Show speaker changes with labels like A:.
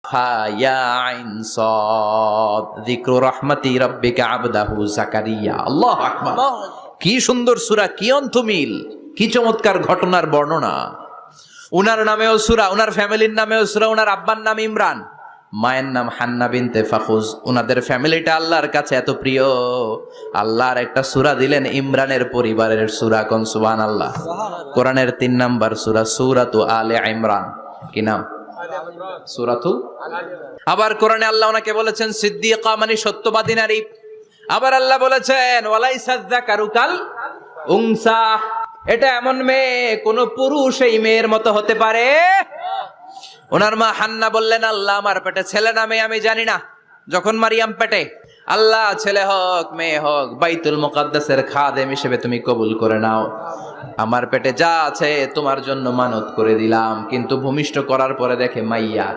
A: হা ইয়া আইন সাদ যিকরু রাহমাতি রাব্বিকা আবদাহু জাকারিয়া। আল্লাহু আকবার। কি সুন্দর সূরা, কি অন্তমিল, কি চমৎকার ঘটনার বর্ণনা। উনার নামেও সূরা, উনার ফ্যামিলির নামেও সূরা, উনার আব্বার নাম ইমরান, মায়ের নাম হান্না বিনতে ফাখুজ। উনাদের ফ্যামিলিটা আল্লাহর কাছে এত প্রিয়, আল্লাহর একটা সূরা দিলেন ইমরানের পরিবারের সূরা। কোন সুবহানাল্লাহ। কোরআনের 3 নাম্বার সূরা, সূরাতু আলে ইমরান। কি নাম? সূরাতুল। আবার কোরআনে আল্লাহ ওনাকে বলেছেন সিদ্দিকা, মানে সত্যবাদী নারী। আবার আল্লাহ বলেছেন ওয়ালাইসা যাকারু কাল উনসা, এটা এমন মেয়ে কোন পুরুষ এই মেয়ের মতো হতে পারে? ওনার মা হান্না বললেন, আল্লাহ আমার পেটে ছেলে না মেয়ে আমি জানি না। যখন মারিয়াম পেটে, আল্লাহ ছেলে হোক মেয়ে হোক বাইতুল মুকাদ্দাসের খাদেম হিসেবে তুমি কবুল করে নাও। আমার পেটে যা আছে তোমার জন্য মানত করে দিলাম। কিন্তু ভূমিষ্ঠ করার পরে দেখে মাইয়া।